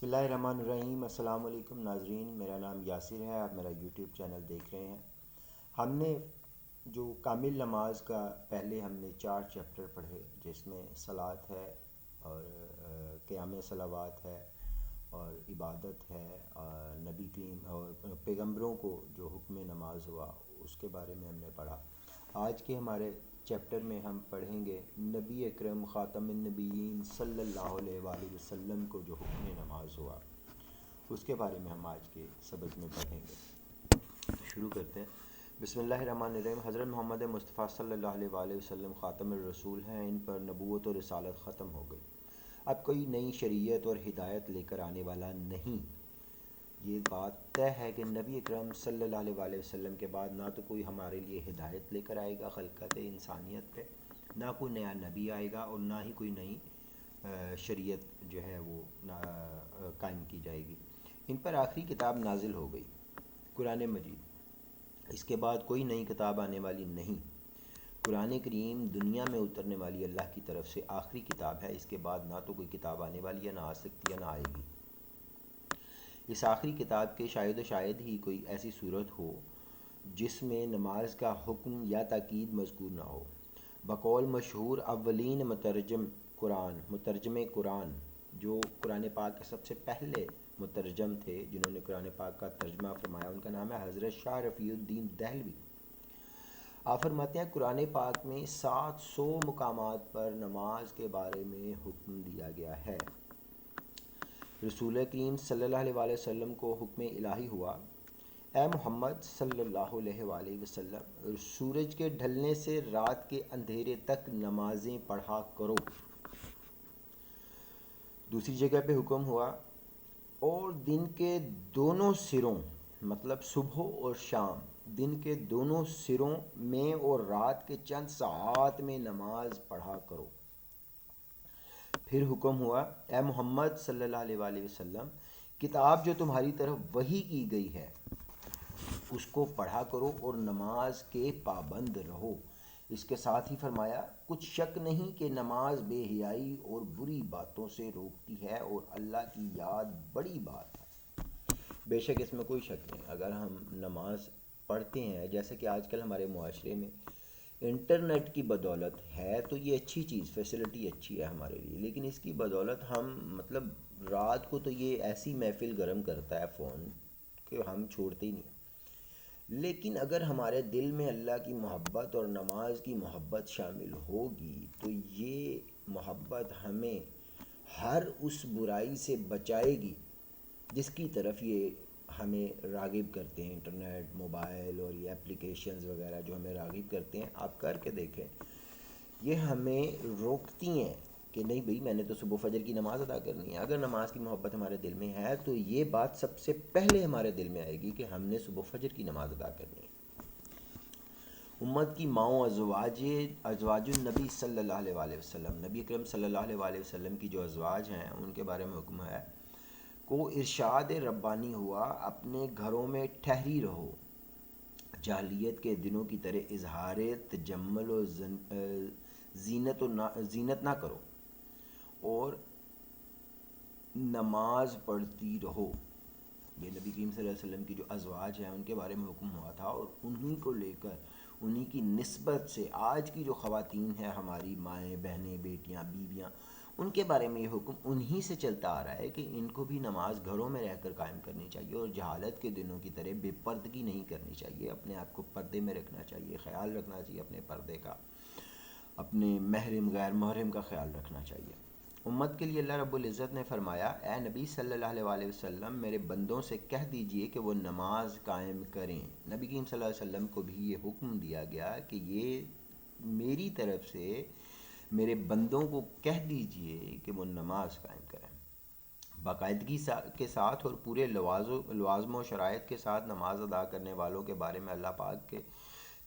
بسم اللہ الرحمن الرحیم۔ السلام علیکم ناظرین، میرا نام یاسر ہے، آپ میرا یوٹیوب چینل دیکھ رہے ہیں۔ ہم نے جو کامل نماز کا پہلے ہم نے 4 چیپٹر پڑھے، جس میں صلاۃ ہے اور قیام صلوات ہے اور عبادت ہے، اور نبی کریم اور پیغمبروں کو جو حکم نماز ہوا اس کے بارے میں ہم نے پڑھا۔ آج کے ہمارے چیپٹر میں ہم پڑھیں گے نبی اکرم خاتم النبیین صلی اللہ علیہ وآلہ وسلم کو جو حکم نماز ہوا اس کے بارے میں ہم آج کے سبق میں پڑھیں گے۔ تو شروع کرتے ہیں۔ بسم اللہ الرحمن الرحیم۔ حضرت محمد مصطفیٰ صلی اللہ علیہ وآلہ وسلم خاتم الرسول ہیں، ان پر نبوت اور رسالت ختم ہو گئی، اب کوئی نئی شریعت اور ہدایت لے کر آنے والا نہیں۔ یہ بات طے ہے کہ نبی اکرم صلی اللہ علیہ وآلہ وسلم کے بعد نہ تو کوئی ہمارے لیے ہدایت لے کر آئے گا خلقت انسانیت پہ، نہ کوئی نیا نبی آئے گا، اور نہ ہی کوئی نئی شریعت جو ہے وہ قائم کی جائے گی۔ ان پر آخری کتاب نازل ہو گئی، قرآن مجید، اس کے بعد کوئی نئی کتاب آنے والی نہیں۔ قرآن کریم دنیا میں اترنے والی اللہ کی طرف سے آخری کتاب ہے، اس کے بعد نہ تو کوئی کتاب آنے والی ہے، نہ آ سکتی ہے، نہ آئے گی۔ اس آخری کتاب کے شاید و شاید ہی کوئی ایسی صورت ہو جس میں نماز کا حکم یا تاکید مذکور نہ ہو۔ بقول مشہور اولین مترجم قرآن جو قرآن پاک کے سب سے پہلے مترجم تھے، جنہوں نے قرآن پاک کا ترجمہ فرمایا، ان کا نام ہے حضرت شاہ رفیع الدین دہلوی۔ آپ فرماتے ہیں قرآن پاک میں 700 مقامات پر نماز کے بارے میں حکم دیا گیا ہے۔ رسول کریم صلی اللہ علیہ وآلہ وسلم کو حکم الہی ہوا، اے محمد صلی اللہ علیہ وآلہ وسلم، سورج کے ڈھلنے سے رات کے اندھیرے تک نمازیں پڑھا کرو۔ دوسری جگہ پہ حکم ہوا، اور دن کے دونوں سروں، مطلب صبح اور شام، دن کے دونوں سروں میں اور رات کے چند ساعات میں نماز پڑھا کرو۔ پھر حکم ہوا، اے محمد صلی اللہ علیہ وآلہ وسلم، کتاب جو تمہاری طرف وحی کی گئی ہے اس کو پڑھا کرو اور نماز کے پابند رہو۔ اس کے ساتھ ہی فرمایا، کچھ شک نہیں کہ نماز بے حیائی اور بری باتوں سے روکتی ہے اور اللہ کی یاد بڑی بات ہے۔ بے شک اس میں کوئی شک نہیں، اگر ہم نماز پڑھتے ہیں، جیسے کہ آج کل ہمارے معاشرے میں انٹرنیٹ کی بدولت ہے، تو یہ اچھی چیز، فیسلٹی اچھی ہے ہمارے لیے، لیکن اس کی بدولت ہم مطلب رات کو تو یہ ایسی محفل گرم کرتا ہے فون کہ ہم چھوڑتے ہی نہیں۔ لیکن اگر ہمارے دل میں اللہ کی محبت اور نماز کی محبت شامل ہوگی تو یہ محبت ہمیں ہر اس برائی سے بچائے گی جس کی طرف یہ ہمیں راغب کرتے ہیں، انٹرنیٹ، موبائل اور یہ اپلیکیشنز وغیرہ جو ہمیں راغب کرتے ہیں۔ آپ کر کے دیکھیں، یہ ہمیں روکتی ہیں کہ نہیں بھئی میں نے تو صبح فجر کی نماز ادا کرنی ہے۔ اگر نماز کی محبت ہمارے دل میں ہے تو یہ بات سب سے پہلے ہمارے دل میں آئے گی کہ ہم نے صبح فجر کی نماز ادا کرنی ہے۔ امت کی ماؤں ازواج النبی صلی اللہ علیہ وآلہ وسلم، نبی اکرم صلی اللہ علیہ وآلہ وسلم کی جو ازواج ہیں ان کے بارے میں حکم ہے، کو ارشاد ربانی ہوا، اپنے گھروں میں ٹھہری رہو، جاہلیت کے دنوں کی طرح اظہار تجمل و زینت نہ کرو، اور نماز پڑھتی رہو۔ یہ نبی کریم صلی اللہ علیہ وسلم کی جو ازواج ہیں ان کے بارے میں حکم ہوا تھا، اور انہی کو لے کر، انہی کی نسبت سے آج کی جو خواتین ہیں، ہماری مائیں، بہنیں، بیٹیاں، بیویاں، ان کے بارے میں یہ حکم انہی سے چلتا آ رہا ہے کہ ان کو بھی نماز گھروں میں رہ کر قائم کرنی چاہیے، اور جہالت کے دنوں کی طرح بے پردگی نہیں کرنی چاہیے، اپنے آپ کو پردے میں رکھنا چاہیے، خیال رکھنا چاہیے اپنے پردے کا، اپنے محرم غیر محرم کا خیال رکھنا چاہیے۔ امت کے لیے اللہ رب العزت نے فرمایا، اے نبی صلی اللہ علیہ وآلہ وسلم، میرے بندوں سے کہہ دیجئے کہ وہ نماز قائم کریں۔ نبی کریم صلی اللہ علیہ وسلم کو بھی یہ حکم دیا گیا کہ یہ میری طرف سے میرے بندوں کو کہہ دیجئے کہ وہ نماز قائم کریں۔ باقاعدگی کے ساتھ اور پورے لوازم و شرائط کے ساتھ نماز ادا کرنے والوں کے بارے میں اللہ پاک کے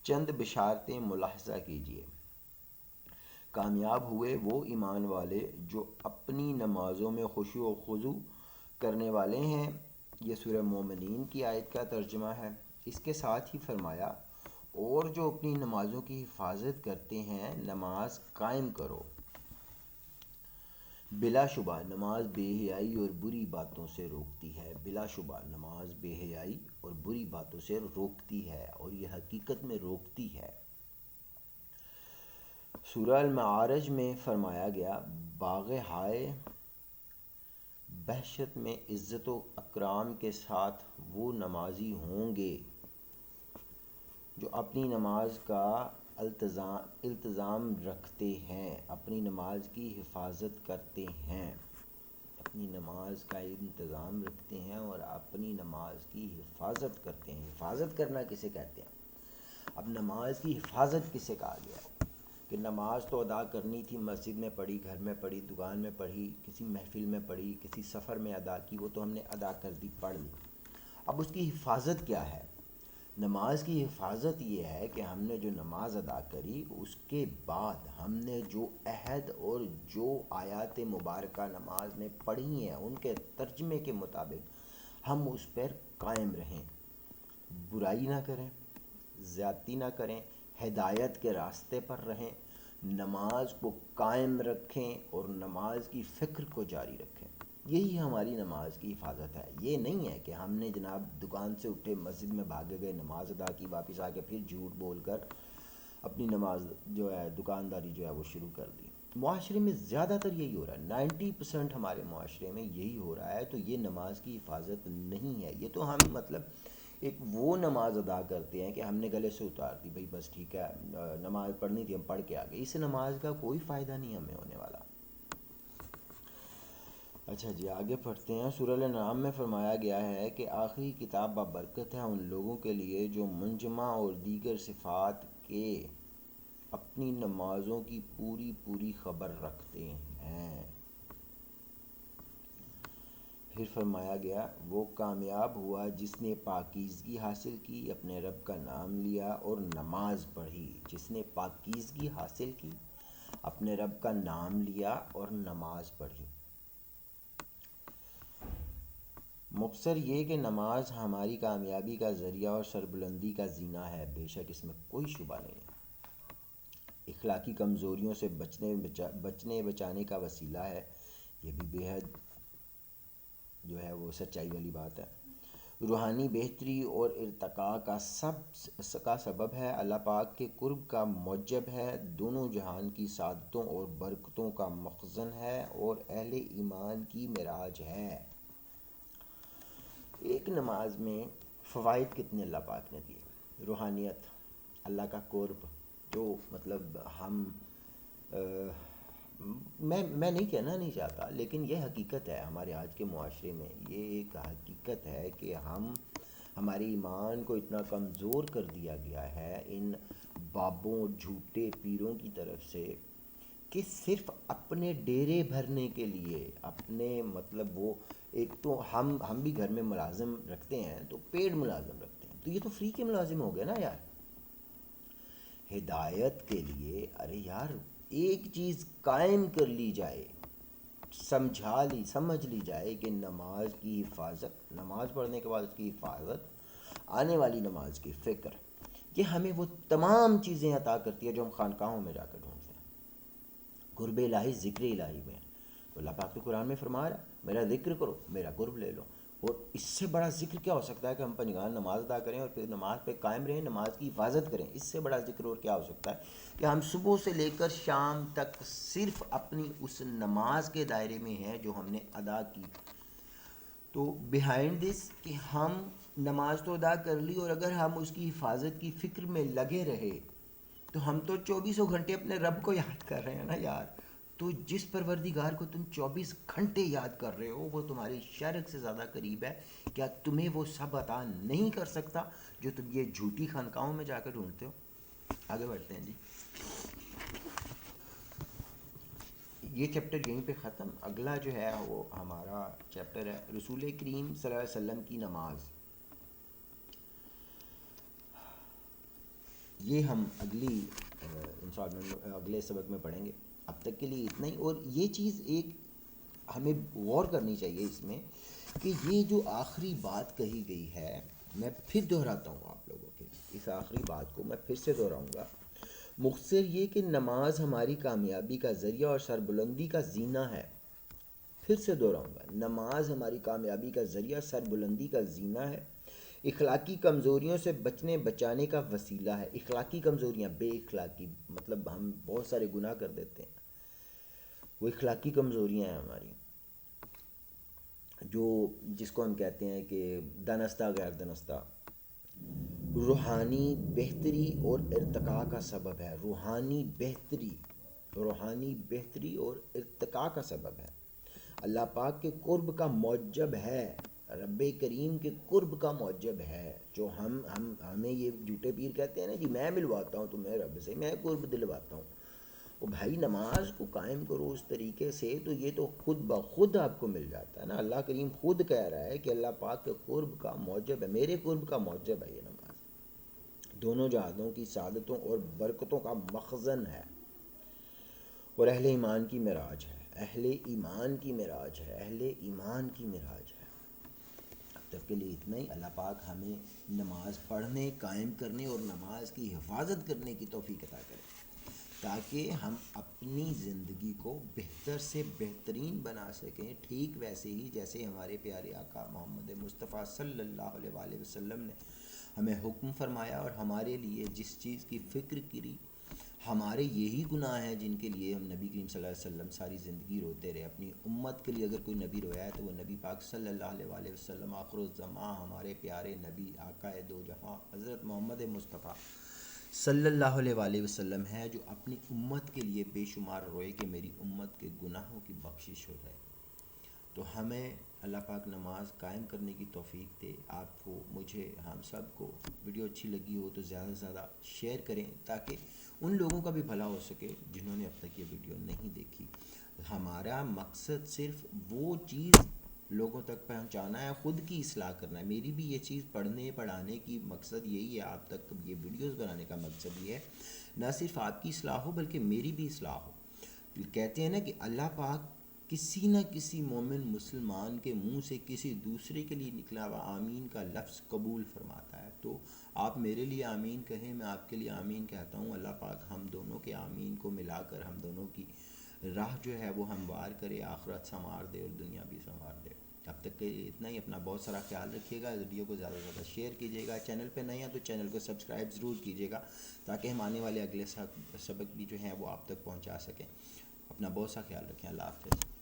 چند بشارتیں ملاحظہ کیجئے۔ کامیاب ہوئے وہ ایمان والے جو اپنی نمازوں میں خشوع و خضوع کرنے والے ہیں۔ یہ سورہ مومنین کی آیت کا ترجمہ ہے۔ اس کے ساتھ ہی فرمایا، اور جو اپنی نمازوں کی حفاظت کرتے ہیں، نماز قائم کرو۔ بلا شبہ نماز بے حیائی اور بری باتوں سے روکتی ہے، بلا شبہ نماز بے حیائی اور بری باتوں سے روکتی ہے، اور یہ حقیقت میں روکتی ہے۔ سورہ المعارج میں فرمایا گیا، باغ ہائے بہشت میں عزت و اکرام کے ساتھ وہ نمازی ہوں گے جو اپنی نماز کا التزام رکھتے ہیں، اپنی نماز کی حفاظت کرتے ہیں، اپنی نماز کا انتظام رکھتے ہیں اور اپنی نماز کی حفاظت کرتے ہیں۔ حفاظت کرنا کسے کہتے ہیں؟ اب نماز کی حفاظت کسے کہا گیا ہے؟ کہ نماز تو ادا کرنی تھی، مسجد میں پڑھی، گھر میں پڑھی، دکان میں پڑھی، کسی محفل میں پڑھی، کسی سفر میں ادا کی، وہ تو ہم نے ادا کر دی، پڑھ لی۔ اب اس کی حفاظت کیا ہے؟ نماز کی حفاظت یہ ہے کہ ہم نے جو نماز ادا کری اس کے بعد ہم نے جو عہد اور جو آیات مبارکہ نماز میں پڑھی ہیں ان کے ترجمے کے مطابق ہم اس پر قائم رہیں، برائی نہ کریں، زیادتی نہ کریں، ہدایت کے راستے پر رہیں، نماز کو قائم رکھیں اور نماز کی فکر کو جاری رکھیں۔ یہی ہماری نماز کی حفاظت ہے۔ یہ نہیں ہے کہ ہم نے جناب دکان سے اٹھے، مسجد میں بھاگے گئے، نماز ادا کی، واپس آ کے پھر جھوٹ بول کر اپنی نماز جو ہے دکانداری جو ہے وہ شروع کر دی۔ معاشرے میں زیادہ تر یہی ہو رہا ہے، 90% ہمارے معاشرے میں یہی ہو رہا ہے۔ تو یہ نماز کی حفاظت نہیں ہے، یہ تو ہم مطلب ایک وہ نماز ادا کرتے ہیں کہ ہم نے گلے سے اتار دی، بھائی بس ٹھیک ہے نماز پڑھنی تھی ہم پڑھ کے آگے، اس نماز کا کوئی فائدہ نہیں ہمیں ہونے والا۔ اچھا جی آگے پڑھتے ہیں۔ سورہ الانعام میں فرمایا گیا ہے کہ آخری کتاب بابرکت ہے ان لوگوں کے لیے جو منجمع اور دیگر صفات کے اپنی نمازوں کی پوری پوری خبر رکھتے ہیں۔ پھر فرمایا گیا، وہ کامیاب ہوا جس نے پاکیزگی حاصل کی، اپنے رب کا نام لیا اور نماز پڑھی۔ جس نے پاکیزگی حاصل کی، اپنے رب کا نام لیا اور نماز پڑھی۔ مختصر یہ کہ نماز ہماری کامیابی کا ذریعہ اور سربلندی کا زینہ ہے، بے شک اس میں کوئی شبہ نہیں ہے۔ اخلاقی کمزوریوں سے بچنے بچانے کا وسیلہ ہے، یہ بھی بے حد جو ہے وہ سچائی والی بات ہے۔ روحانی بہتری اور ارتقاء کا سبب ہے، اللہ پاک کے قرب کا موجب ہے، دونوں جہان کی سعادتوں اور برکتوں کا مخزن ہے اور اہل ایمان کی معراج ہے۔ ایک نماز میں فوائد کتنے اللہ پاک نے دیے؟ روحانیت، اللہ کا قرب، جو مطلب ہم میں نہیں کہنا نہیں چاہتا، لیکن یہ حقیقت ہے ہمارے آج کے معاشرے میں، یہ ایک حقیقت ہے کہ ہمارے ایمان کو اتنا کمزور کر دیا گیا ہے ان بابوں جھوٹے پیروں کی طرف سے کہ صرف اپنے ڈیرے بھرنے کے لیے، اپنے مطلب وہ ایک تو ہم بھی گھر میں ملازم رکھتے ہیں تو پیڈ ملازم رکھتے ہیں، تو یہ تو فری کے ملازم ہو گئے نا یار۔ ہدایت کے لیے ارے یار ایک چیز قائم کر لی جائے، سمجھ لی جائے کہ نماز کی حفاظت، نماز پڑھنے کے بعد اس کی حفاظت، آنے والی نماز کی فکر، یہ ہمیں وہ تمام چیزیں عطا کرتی ہے جو ہم خانقاہوں میں جا کر ڈھونڈتے ہیں۔ قرب الہی ذکر الہی میں، تو اللہ پاک تو قرآن میں فرما رہا ہے میرا ذکر کرو میرا قرب لے لو، اور اس سے بڑا ذکر کیا ہو سکتا ہے کہ ہم پنجگان نماز ادا کریں اور پھر نماز پہ قائم رہیں، نماز کی حفاظت کریں، اس سے بڑا ذکر اور کیا ہو سکتا ہے کہ ہم صبح سے لے کر شام تک صرف اپنی اس نماز کے دائرے میں ہیں جو ہم نے ادا کی۔ تو بیہائنڈ دس کہ ہم نماز تو ادا کر لی اور اگر ہم اس کی حفاظت کی فکر میں لگے رہے تو ہم تو 24 گھنٹے اپنے رب کو یاد کر رہے ہیں نا یار۔ تو جس پروردگار کو تم 24 گھنٹے یاد کر رہے ہو وہ تمہاری شرک سے زیادہ قریب ہے، کیا تمہیں وہ سب عطا نہیں کر سکتا جو تم یہ جھوٹی خانقاہوں میں جا کر ڈھونڈتے ہو؟ آگے بڑھتے ہیں جی، یہ چیپٹر یہیں پہ ختم۔ اگلا جو ہے وہ ہمارا چیپٹر ہے رسول کریم صلی اللہ علیہ وسلم کی نماز۔ یہ ہم انشاءاللہ اگلے سبق میں پڑھیں گے، اب تک کے لیے اتنا ہی۔ اور یہ چیز ایک ہمیں غور کرنی چاہیے اس میں کہ یہ جو آخری بات کہی گئی ہے، میں پھر دہراتا ہوں آپ لوگوں کے، اس آخری بات کو میں پھر سے دہراؤں گا، مختصر یہ کہ نماز ہماری کامیابی کا ذریعہ اور سربلندی کا زینہ ہے۔ پھر سے دہراؤں گا، نماز ہماری کامیابی کا ذریعہ، سر بلندی کا زینہ ہے، اخلاقی کمزوریوں سے بچانے کا وسیلہ ہے۔ اخلاقی کمزوریاں، بے اخلاقی، مطلب ہم بہت سارے گناہ کر دیتے ہیں، وہ اخلاقی کمزوریاں ہیں ہماری، جو جس کو ہم کہتے ہیں کہ دانستہ غیر دانستہ۔ روحانی بہتری اور ارتقاء کا سبب ہے، روحانی بہتری اور ارتقاء کا سبب ہے، اللہ پاک کے قرب کا موجب ہے، رب کریم کے قرب کا موجب ہے۔ جو ہمیں یہ جھوٹے پیر کہتے ہیں نا جی میں ملواتا ہوں تمہیں رب سے، میں قرب دلواتا ہوں، وہ بھائی نماز کو قائم کرو اس طریقے سے، تو یہ تو خود بخود آپ کو مل جاتا ہے نا۔ اللہ کریم خود کہہ رہا ہے کہ اللہ پاک کے قرب کا موجب ہے، میرے قرب کا موجب ہے یہ نماز، دونوں جہادوں کی سعادتوں اور برکتوں کا مخزن ہے، اور اہل ایمان کی معراج ہے، اہل ایمان کی معراج ہے، اہل ایمان کی معراج ہے۔ اب تک کے لیے اتنا ہی۔ اللہ پاک ہمیں نماز پڑھنے، قائم کرنے اور نماز کی حفاظت کرنے کی توفیق عطا کرے، تاکہ ہم اپنی زندگی کو بہتر سے بہترین بنا سکیں، ٹھیک ویسے ہی جیسے ہمارے پیارے آقا محمد مصطفیٰ صلی اللہ علیہ وآلہ وسلم نے ہمیں حکم فرمایا، اور ہمارے لیے جس چیز کی فکر کی، ہمارے یہی گناہ ہیں جن کے لیے ہم نبی کریم صلی اللہ علیہ وسلم ساری زندگی روتے رہے۔ اپنی امت کے لیے اگر کوئی نبی رویا ہے تو وہ نبی پاک صلی اللہ علیہ وآلہ وسلم، آخر الزماں ہمارے پیارے نبی آقا دو جہاں حضرت محمد مصطفیٰ صلی اللہ علیہ وآلہ وسلم ہے، جو اپنی امت کے لیے بے شمار روئے کہ میری امت کے گناہوں کی بخشش ہو جائے۔ تو ہمیں اللہ پاک نماز قائم کرنے کی توفیق دے۔ آپ کو، مجھے، ہم سب کو ویڈیو اچھی لگی ہو تو زیادہ سے زیادہ شیئر کریں، تاکہ ان لوگوں کا بھی بھلا ہو سکے جنہوں نے اب تک یہ ویڈیو نہیں دیکھی۔ ہمارا مقصد صرف وہ چیز لوگوں تک پہنچانا ہے، خود کی اصلاح کرنا ہے۔ میری بھی یہ چیز پڑھنے پڑھانے کی مقصد یہی ہے، آپ تک یہ ویڈیوز بنانے کا مقصد یہ ہے، نہ صرف آپ کی اصلاح ہو بلکہ میری بھی اصلاح ہو۔ کہتے ہیں نا کہ اللہ پاک کسی نہ کسی مومن مسلمان کے منہ سے کسی دوسرے کے لیے نکلا ہوا آمین کا لفظ قبول فرماتا ہے۔ تو آپ میرے لیے آمین کہیں، میں آپ کے لیے آمین کہتا ہوں۔ اللہ پاک ہم دونوں کے آمین کو ملا کر ہم دونوں کی راہ جو ہے وہ ہموار کرے، آخرت سنوار دے اور دنیا بھی سنوار دے۔ اب تک کے لیے اتنا ہی۔ اپنا بہت سارا خیال رکھیے گا، ویڈیو کو زیادہ سے زیادہ شیئر کیجیے گا، چینل پہ نئے ہیں تو چینل کو سبسکرائب ضرور کیجیے گا، تاکہ ہم آنے والے اگلے سبق بھی جو ہیں وہ آپ تک پہنچا سکیں۔ اپنا بہت سا خیال رکھیں، اللہ حافظ۔